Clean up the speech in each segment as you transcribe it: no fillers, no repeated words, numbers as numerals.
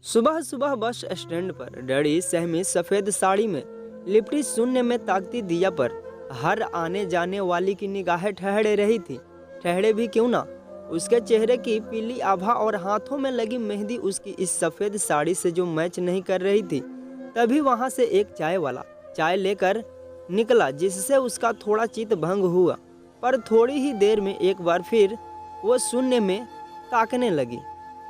सुबह सुबह bus stand पर डैडी सहमी सफेद साड़ी में लिपटी शून्य में ताकती दिया पर हर आने जाने वाली की निगाहें ठहरे रही थी। ठहरे भी क्यों ना, उसके चेहरे की पीली आभा और हाथों में लगी मेहंदी उसकी इस सफेद साड़ी से जो मैच नहीं कर रही थी। तभी वहां से एक चाय वाला चाय लेकर निकला, जिससे उसका थोड़ा चित्त भंग हुआ। पर थोड़ी ही देर में एक बार फिर वो शून्य में ताकने लगी।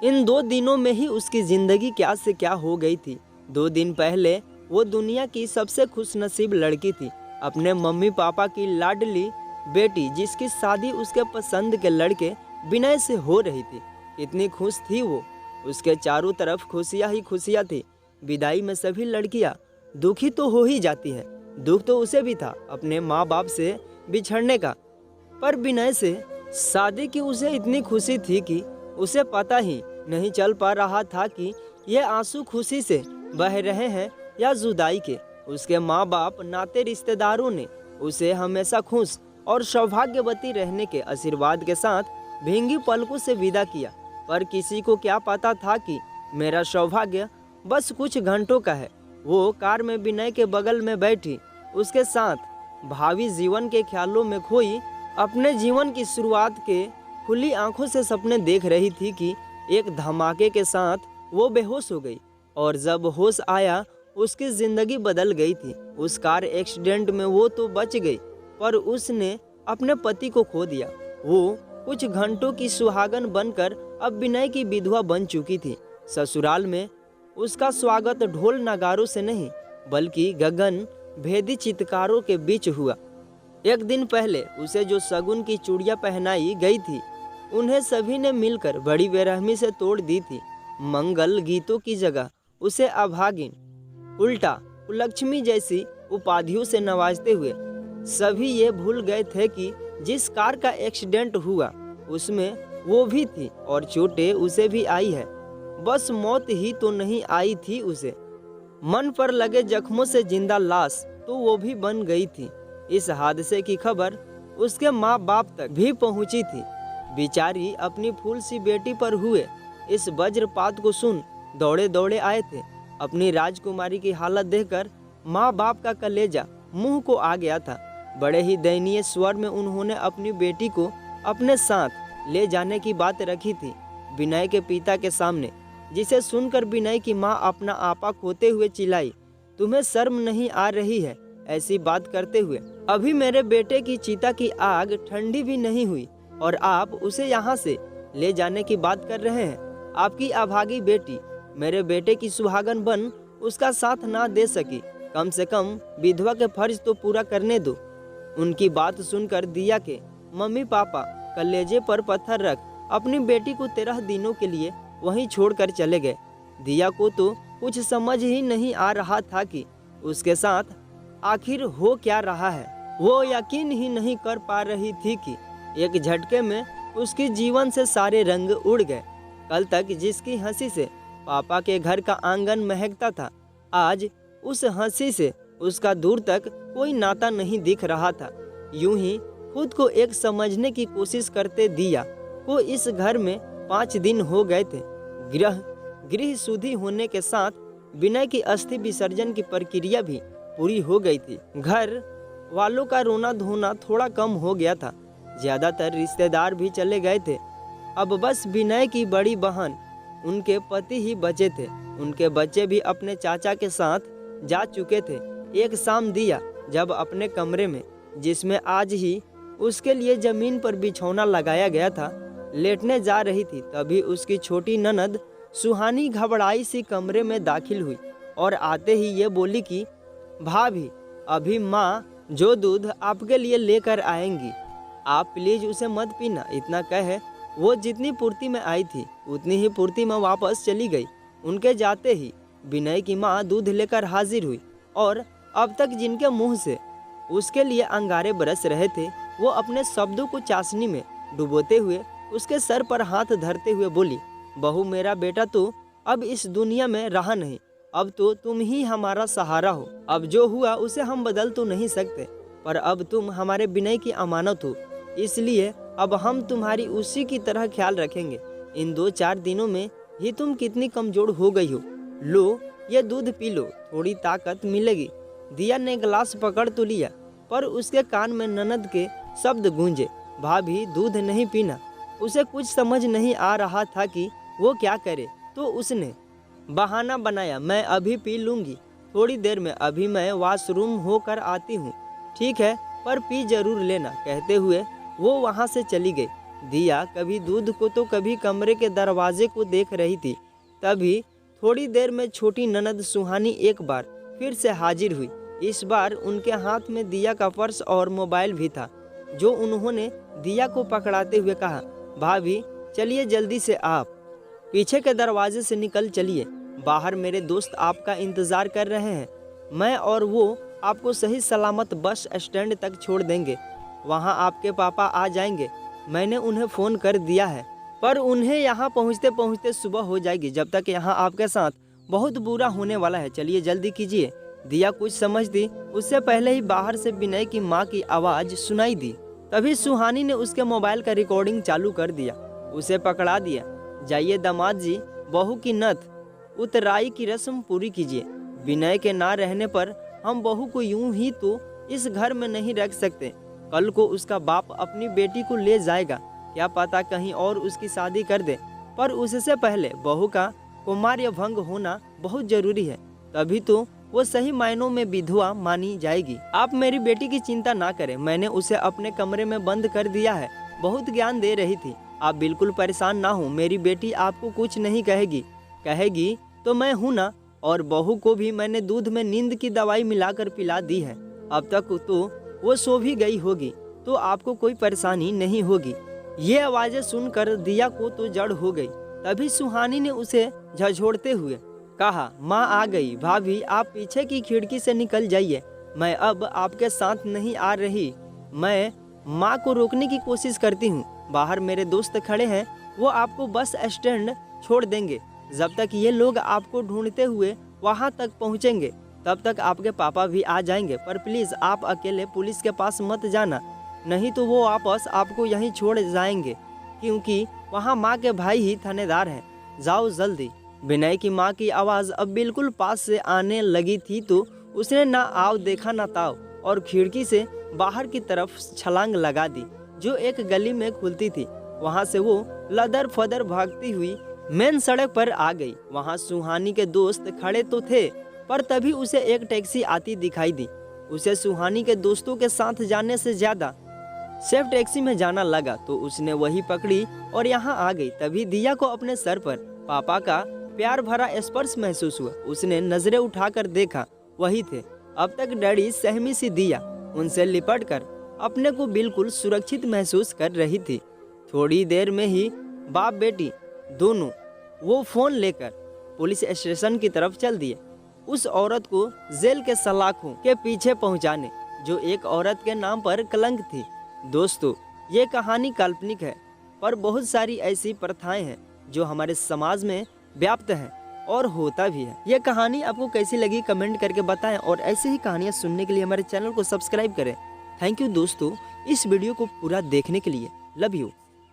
इन 2 दिनों में ही उसकी जिंदगी क्या से क्या हो गई थी। 2 दिन पहले वो दुनिया की सबसे खुशनसीब लड़की थी, अपने मम्मी पापा की लाडली बेटी, जिसकी शादी उसके पसंद के लड़के विनय से हो रही थी। कितनी खुश थी वो, उसके चारों तरफ खुशियां ही खुशियां थी। विदाई में सभी लड़कियां दुखी तो हो ही जाती है, दुख तो उसे भी था अपने माँ बाप से बिछड़ने का। पर विनय से शादी की उसे इतनी खुशी थी कि उसे पता ही नहीं चल पा रहा था कि ये आंसू खुशी से बह रहे हैं या जुदाई के। उसके माँ बाप नाते रिश्तेदारों ने उसे हमेशा खुश और सौभाग्यवती रहने के आशीर्वाद के साथ भींगी पलकों से विदा किया। पर किसी को क्या पता था कि मेरा सौभाग्य बस कुछ घंटों का है। वो कार में विनय के बगल में बैठी, उसके साथ भावी जीवन के ख्यालों में खोई अपने जीवन की शुरुआत के खुली आंखों से सपने देख रही थी कि एक धमाके के साथ वो बेहोश हो गई। और जब होश आया उसकी जिंदगी बदल गई थी। उस कार एक्सीडेंट में वो तो बच गई, पर उसने अपने पति को खो दिया। वो कुछ घंटों की सुहागन बनकर अब विनय की विधवा बन चुकी थी। ससुराल में उसका स्वागत ढोल नगारों से नहीं बल्कि गगन भेदी चित्कारों के बीच हुआ। एक दिन पहले उसे जो शगुन की चूड़ियां पहनाई गई थी, उन्हें सभी ने मिलकर बड़ी बेरहमी से तोड़ दी थी। मंगल गीतों की जगह उसे अभागिन, उल्टा लक्ष्मी जैसी उपाधियों से नवाजते हुए सभी ये भूल गए थे कि जिस कार का एक्सीडेंट हुआ उसमें वो भी थी और चोटें उसे भी आई है। बस मौत ही तो नहीं आई थी उसे। मन पर लगे जख्मों से जिंदा लाश तो वो भी बन गई थी। इस हादसे की खबर उसके माँ बाप तक भी पहुंची थी। बेचारी अपनी फूल सी बेटी पर हुए इस वज्रपात को सुन दौड़े दौड़े आए थे। अपनी राजकुमारी की हालत देखकर माँ बाप का कलेजा मुंह को आ गया था। बड़े ही दयनीय स्वर में उन्होंने अपनी बेटी को अपने साथ ले जाने की बात रखी थी विनय के पिता के सामने, जिसे सुनकर विनय की माँ अपना आपा खोते हुए चिल्लाई, तुम्हें शर्म नहीं आ रही है ऐसी बात करते हुए? अभी मेरे बेटे की चिता की आग ठंडी भी नहीं हुई और आप उसे यहाँ से ले जाने की बात कर रहे हैं। आपकी अभागी बेटी मेरे बेटे की सुहागन बन उसका साथ ना दे सकी, कम से कम विधवा के फर्ज तो पूरा करने दो। उनकी बात सुनकर दिया के मम्मी पापा कलेजे पर पत्थर रख अपनी बेटी को 13 दिनों के लिए वहीं छोड़कर चले गए। दिया को तो कुछ समझ ही नहीं आ रहा था कि उसके साथ आखिर हो क्या रहा है। वो यकीन ही नहीं कर पा रही थी कि एक झटके में उसकी जीवन से सारे रंग उड़ गए। कल तक जिसकी हंसी से पापा के घर का आंगन महकता था, आज उस हंसी से उसका दूर तक कोई नाता नहीं दिख रहा था। यूं ही खुद को एक समझने की कोशिश करते दिया को इस घर में 5 दिन हो गए थे। गृह शुद्धि होने के साथ विनय की अस्थि विसर्जन की प्रक्रिया भी पूरी हो गई थी। घर वालों का रोना धोना थोड़ा कम हो गया था। ज्यादातर रिश्तेदार भी चले गए थे। अब बस विनय की बड़ी बहन, उनके पति ही बचे थे। उनके बच्चे भी अपने चाचा के साथ जा चुके थे। एक शाम दिया जब अपने कमरे में, जिसमें आज ही उसके लिए जमीन पर बिछौना लगाया गया था, लेटने जा रही थी, तभी उसकी छोटी ननद सुहानी घबराई सी कमरे में दाखिल हुई और आते ही ये बोली कि भाभी, अभी माँ जो दूध आपके लिए लेकर आएंगी, आप प्लीज उसे मत पीना। इतना कहे वो जितनी पूर्ति में आई थी उतनी ही पूर्ति में वापस चली गई। उनके जाते ही विनय की माँ दूध लेकर हाजिर हुई और अब तक जिनके मुंह से उसके लिए अंगारे बरस रहे थे, वो अपने शब्दों को चाशनी में डुबोते हुए उसके सर पर हाथ धरते हुए बोली, बहू, मेरा बेटा तो अब इस दुनिया में रहा नहीं, अब तो तुम ही हमारा सहारा हो। अब जो हुआ उसे हम बदल तो नहीं सकते, पर अब तुम हमारे विनय की अमानत हो, इसलिए अब हम तुम्हारी उसी की तरह ख्याल रखेंगे। इन 2-4 दिनों में ही तुम कितनी कमजोर हो गई हो, लो ये दूध पी लो, थोड़ी ताकत मिलेगी। दिया ने गिलास पकड़ तो लिया, पर उसके कान में ननद के शब्द गूंजे, भाभी दूध नहीं पीना। उसे कुछ समझ नहीं आ रहा था कि वो क्या करे, तो उसने बहाना बनाया, मैं अभी पी लूँगी, थोड़ी देर में, अभी मैं वॉशरूम होकर आती हूँ। ठीक है, पर पी जरूर लेना, कहते हुए वो वहाँ से चली गई। दिया कभी दूध को तो कभी कमरे के दरवाजे को देख रही थी। तभी थोड़ी देर में छोटी ननद सुहानी एक बार फिर से हाजिर हुई। इस बार उनके हाथ में दिया का पर्स और मोबाइल भी था, जो उन्होंने दिया को पकड़ाते हुए कहा, भाभी चलिए जल्दी से आप पीछे के दरवाजे से निकल चलिए, बाहर मेरे दोस्त आपका इंतज़ार कर रहे हैं। मैं और वो आपको सही सलामत बस स्टैंड तक छोड़ देंगे, वहाँ आपके पापा आ जाएंगे। मैंने उन्हें फ़ोन कर दिया है, पर उन्हें यहाँ पहुँचते पहुँचते सुबह हो जाएगी। जब तक यहाँ आपके साथ बहुत बुरा होने वाला है, चलिए जल्दी कीजिए। दिया कुछ समझती उससे पहले ही बाहर से विनय की माँ की आवाज़ सुनाई दी। तभी सुहानी ने उसके मोबाइल का रिकॉर्डिंग चालू कर दिया, उसे पकड़ा दिया। जाइए दामाद जी, बहू की नथ उतराई की रस्म पूरी कीजिए। विनय के ना रहने पर हम बहू को यूं ही तो इस घर में नहीं रख सकते। कल को उसका बाप अपनी बेटी को ले जाएगा, क्या पता कहीं और उसकी शादी कर दे, पर उससे पहले बहू का कुमार्य भंग होना बहुत जरूरी है, तभी तो वो सही मायनों में विधवा मानी जाएगी। आप मेरी बेटी की चिंता ना करें, मैंने उसे अपने कमरे में बंद कर दिया है, बहुत ज्ञान दे रही थी। आप बिल्कुल परेशान ना हो, मेरी बेटी आपको कुछ नहीं कहेगी, कहेगी तो मैं हूँ ना। और बहू को भी मैंने दूध में नींद की दवाई मिलाकर पिला दी है, अब तक तो वो सो भी गई होगी, तो आपको कोई परेशानी नहीं होगी। ये आवाज़ें सुनकर दिया को तो जड़ हो गई। तभी सुहानी ने उसे झंझोड़ते हुए कहा, माँ आ गई, भाभी आप पीछे की खिड़की से निकल जाइए, मैं अब आपके साथ नहीं आ रही। मैं माँ को रोकने की कोशिश करती हूँ, बाहर मेरे दोस्त खड़े हैं, वो आपको बस स्टैंड छोड़ देंगे। जब तक ये लोग आपको ढूंढते हुए वहाँ तक पहुँचेंगे, तब तक आपके पापा भी आ जाएंगे, पर प्लीज़ आप अकेले पुलिस के पास मत जाना, नहीं तो वो वापस आपको यहीं छोड़ जाएंगे, क्योंकि वहाँ माँ के भाई ही थानेदार हैं, जाओ जल्दी। विनय की माँ की आवाज़ अब बिल्कुल पास से आने लगी थी, तो उसने ना आव देखा ना ताव, और खिड़की से बाहर की तरफ छलांग लगा दी, जो एक गली में खुलती थी। वहाँ से वो लदर फदर भागती हुई मेन सड़क पर आ गई। वहाँ सुहानी के दोस्त खड़े तो थे, पर तभी उसे एक टैक्सी आती दिखाई दी। उसे सुहानी के दोस्तों के साथ जाने से ज्यादा सेफ टैक्सी में जाना लगा, तो उसने वही पकड़ी और यहाँ आ गई। तभी दिया को अपने सर पर पापा का प्यार भरा स्पर्श महसूस हुआ। उसने नजरें उठाकर देखा, वही थे। अब तक डैडी सहमी सी दिया उनसे लिपट कर अपने को बिल्कुल सुरक्षित महसूस कर रही थी। थोड़ी देर में ही बाप बेटी दोनों वो फोन लेकर पुलिस स्टेशन की तरफ चल दिए, उस औरत को जेल के सलाखों के पीछे पहुंचाने, जो एक औरत के नाम पर कलंक थी। दोस्तों, ये कहानी काल्पनिक है, पर बहुत सारी ऐसी प्रथाएं हैं जो हमारे समाज में व्याप्त हैं और होता भी है। ये कहानी आपको कैसी लगी कमेंट करके बताएं, और ऐसे ही कहानियां सुनने के लिए हमारे चैनल को सब्सक्राइब करें। थैंक यू दोस्तों, इस वीडियो को पूरा देखने के लिए। Love you.